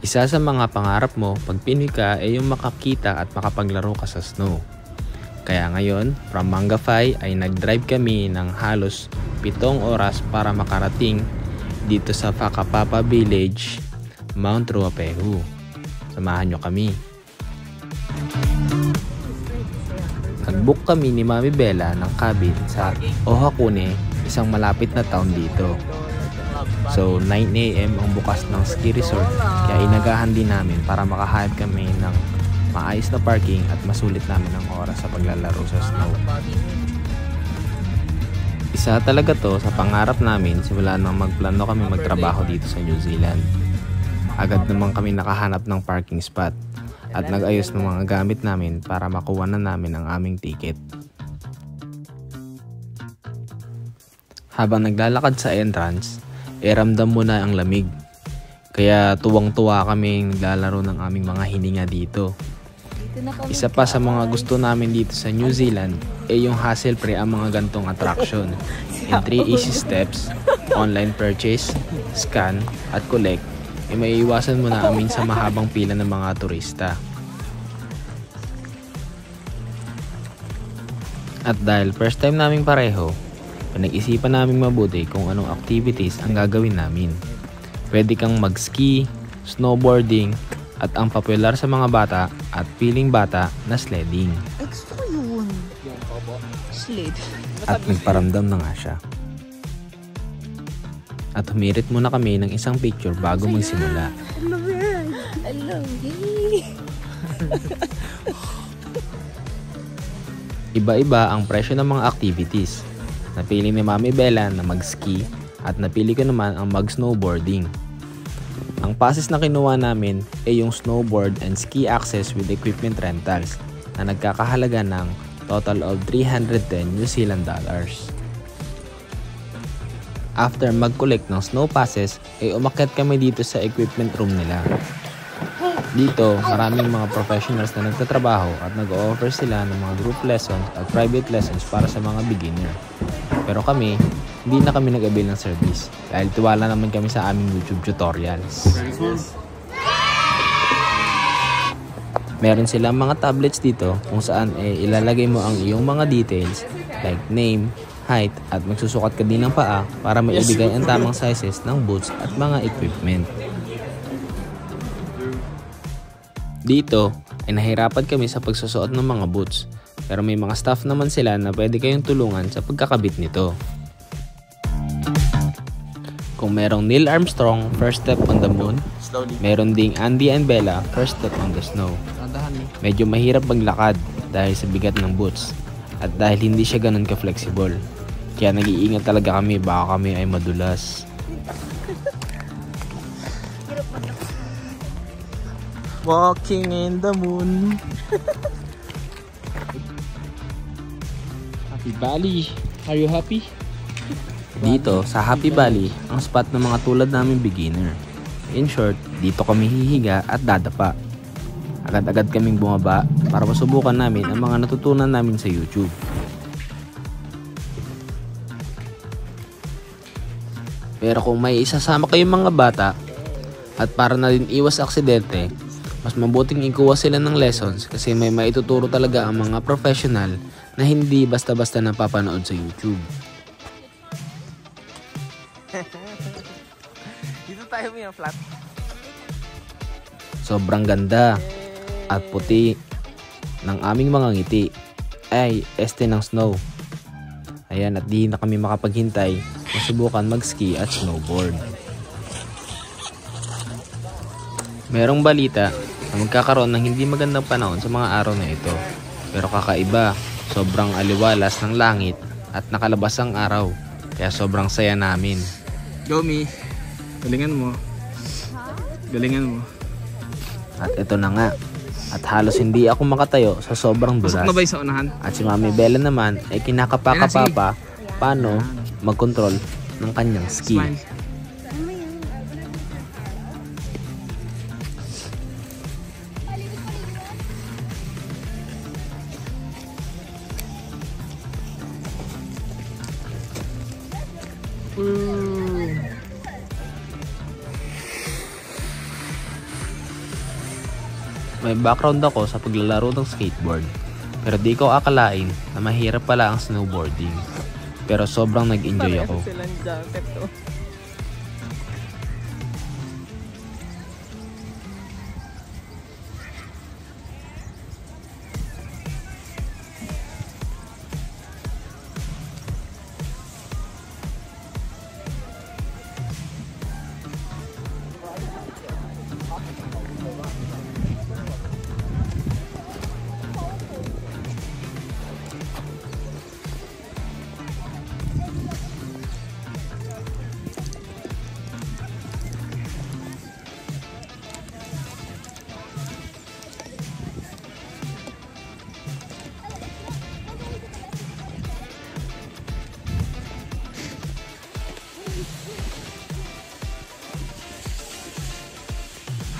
Isa sa mga pangarap mo pag Pinoy ka ay yung makakita at makapaglaro ka sa snow. Kaya ngayon, from Mangafay ay nag-drive kami ng halos 7 oras para makarating dito sa Fakapapa Village, Mount Ruapehu. Samahan nyo kami. Nag-book kami ni Mami Bella ng cabin sa Ohakune, isang malapit na town dito. So 9 AM ang bukas ng ski resort, kaya inagahan din namin para makahayag kami ng maayos na parking at masulit namin ang oras sa paglalaro sa snow. Isa talaga to sa pangarap namin simula nang magplano kami magtrabaho dito sa New Zealand. Agad naman kami nakahanap ng parking spot at nag-ayos ng mga gamit namin para makuha na namin ang aming ticket. Habang naglalakad sa entrance, ramdam mo na ang lamig. Kaya tuwang-tuwa kami naglalaro ng aming mga hininga dito. Isa pa sa mga gusto namin dito sa New Zealand ay yung hassle-free ang mga gantong attraction. In 3 easy steps, online purchase, scan, at collect, ay maiiwasan mo na amin sa mahabang pila ng mga turista. At dahil first time naming pareho, pinag-isipan namin mabuti kung anong activities ang gagawin namin. Pwede kang mag-ski, snowboarding, at ang popular sa mga bata at piling bata na sledding. Extra yun. Sled. At nagparamdam na nga siya. At humirit muna kami ng isang picture bago magsimula. I love you. Iba-iba ang presyo ng mga activities. Napili ni Mami Bella na mag-ski at napili ko naman ang mag-snowboarding. Ang passes na kinuha namin ay yung snowboard and ski access with equipment rentals na nagkakahalaga ng total of 310 New Zealand dollars. After mag-collect ng snow passes, ay umakyat kami dito sa equipment room nila. Dito, maraming mga professionals na nagtatrabaho at nag-o-offer sila ng mga group lessons at private lessons para sa mga beginner. Pero kami, hindi na kami nag-avail ng service dahil tiwala naman kami sa aming YouTube tutorials. Meron silang mga tablets dito kung saan ilalagay mo ang iyong mga details like name, height, at magsusukat ka din ng paa para maibigay ang tamang sizes ng boots at mga equipment. Dito ay nahirapan kami sa pagsusuot ng mga boots, pero may mga staff naman sila na pwede kayong tulungan sa pagkakabit nito. Kung merong Neil Armstrong, First Step on the Moon, meron ding Andy and Bella, First Step on the Snow. Medyo mahirap maglakad dahil sa bigat ng boots at dahil hindi siya ganun ka-flexible. Kaya nag-iingat talaga kami baka kami ay madulas. Walking in the moon. Happy Valley. Are you happy? Dito sa Happy Valley, ang spot ng mga tulad namin beginner. In short, dito kami hihiga at dadapa. Agad-agad kaming bumaba para masubukan namin ang mga natutunan namin sa YouTube. Pero kung may isasama kayong mga bata at para na din iwas aksidente, mas mabuting ikuha sila ng lessons kasi may maituturo talaga ang mga professional na hindi basta-basta napapanood sa YouTube. Dito tayo may flat. Sobrang ganda at puti ng aming mga ngiti ay este ng snow. Ayan, at di na kami makapaghintay masubukan mag-ski at snowboard. Merong balita na magkakaroon ng hindi magandang panahon sa mga araw na ito. Pero kakaiba, sobrang aliwalas ng langit at nakalabas ang araw. Kaya sobrang saya namin. Gomi, galingan mo. Galingan mo. At ito na nga. At halos hindi ako makatayo sa sobrang dulas. Pasok na ba sa unahan? At si Mami Bella naman ay kinakapaka-papa paano mag-control ng kanyang ski. Smile. may background ako sa paglalaro ng skateboard. Pero di ko akalain na mahirap pala ang snowboarding. Pero sobrang nag-enjoy ako. Silang jacket to.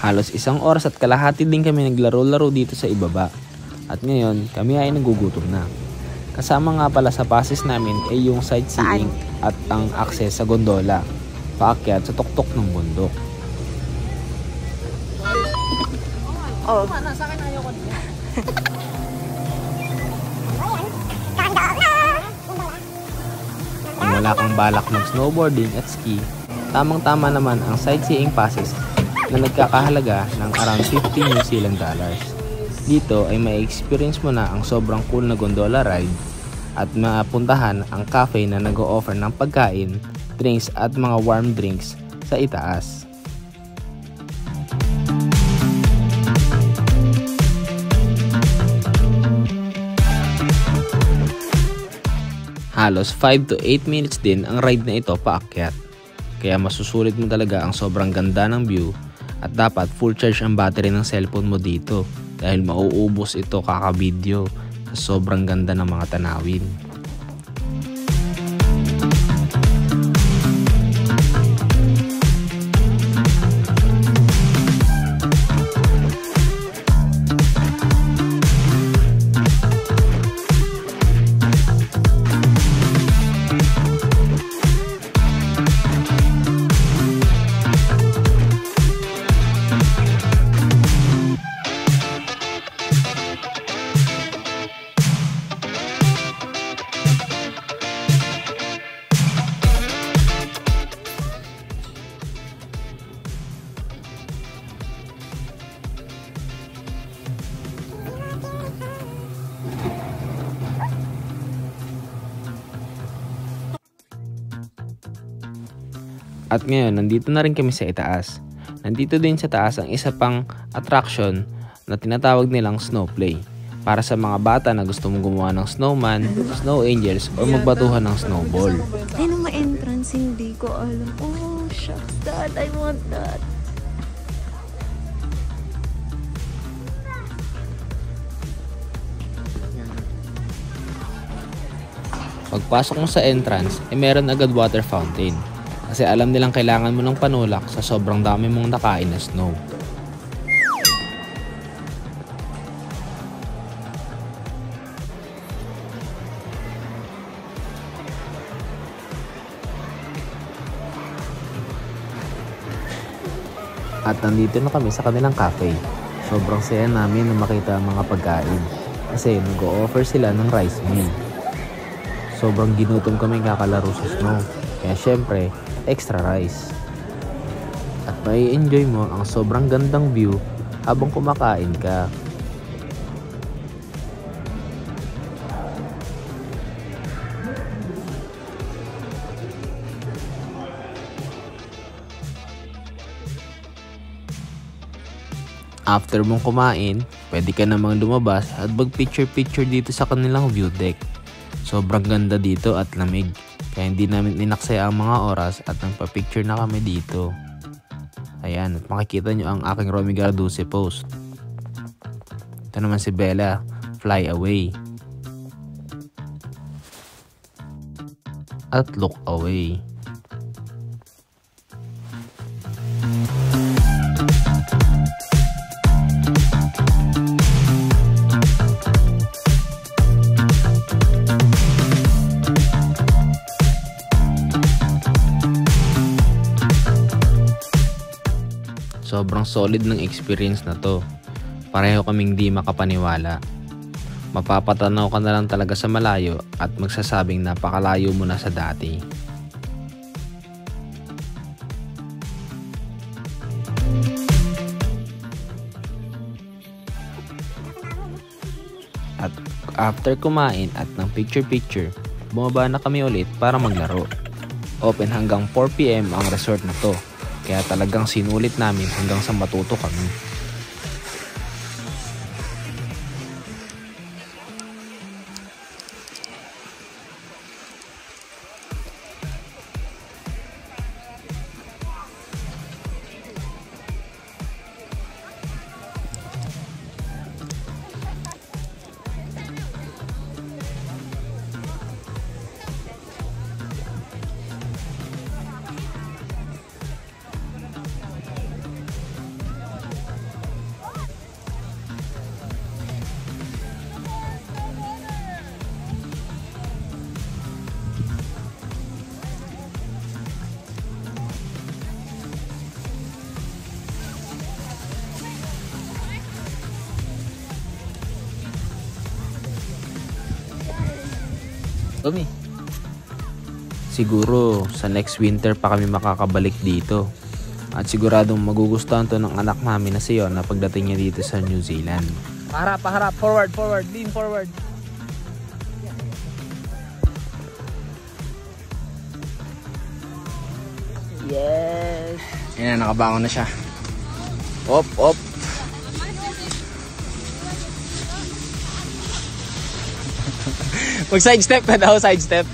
Halos 1 oras at kalahati din kami naglaro-laro dito sa ibaba. At ngayon, kami ay nagugutom na. Kasama nga pala sa passes namin ay yung sightseeing at ang access sa gondola, paakyat sa tuktok ng bundok. Oh. Kung wala kang balak ng snowboarding at ski, tamang-tama naman ang sightseeing passes na nagkakahalaga ng around 50 New Zealand dollars. Dito ay may experience mo na ang sobrang cool na gondola ride at mapuntahan ang cafe na nag-o-offer ng pagkain, drinks at mga warm drinks sa itaas. Halos 5 to 8 minutes din ang ride na ito paakyat. Kaya masusulit mo talaga ang sobrang ganda ng view at dapat full charge ang battery ng cellphone mo dito dahil mauubos ito kaka-video sa sobrang ganda ng mga tanawin. At ngayon, nandito na rin kami sa itaas. Nandito din sa taas ang isa pang attraction na tinatawag nilang snow play. Para sa mga bata na gusto mong gumawa ng snowman, snow angels, o magbatuhan ng snowball. Ay, nung ma-entrance, hindi ko alam. Oh, shucks, Dad, I want that. Pagpasok mo sa entrance, meron agad water fountain. Kasi alam nilang kailangan mo ng panulak sa sobrang dami mong nakain na snow. At nandito na kami sa kanilang cafe. Sobrang saya namin na makita ang mga pagkain. Kasi nag-o-offer sila ng rice meal. Sobrang ginutom kami kakalaro sa snow. Kaya syempre, extra rice. At may enjoy mo ang sobrang gandang view habang kumakain ka. After mong kumain, pwede ka namang lumabas at mag-picture-picture dito sa kanilang view deck. Sobrang ganda dito at lamig. Kaya hindi namin inaksaya ang mga oras at nagpa-picture na kami dito. Ayan, at makikita nyo ang aking Romy Garduce post. Ito naman si Bella, Fly Away. At Look Away. Sobrang solid ng experience na to. Pareho kaming di makapaniwala. Mapapatanaw ka na lang talaga sa malayo at magsasabing napakalayo mo na sa dati. At after kumain at ng picture-picture, bumaba na kami ulit para maglaro. Open hanggang 4 PM ang resort na to, kaya talagang sinulit namin hanggang sa matuto kami. Gomi. Siguro sa next winter pa kami makakabalik dito. At siguradong magugustuhan to ng anak namin na si Yona pagdating niya dito sa New Zealand. Paharap, forward, lean forward. Yes! Ayan, nakabangon na siya. Op. Mag side step ka daw, side step.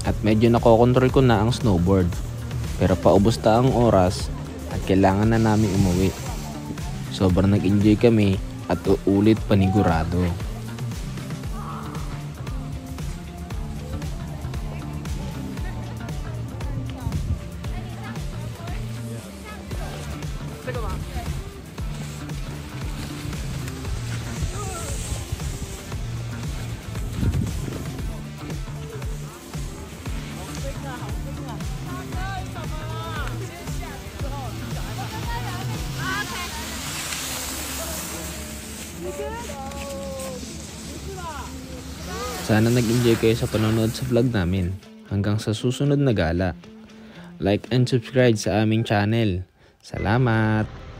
At medyo nakokontrol ko na ang snowboard. Pero paubos na ang oras at kailangan na namin umuwi. Sobrang nag-enjoy kami at uulit panigurado. Sana nag-enjoy kayo sa panonood sa vlog namin. Hanggang sa susunod na gala. Like and subscribe sa aming channel. Salamat!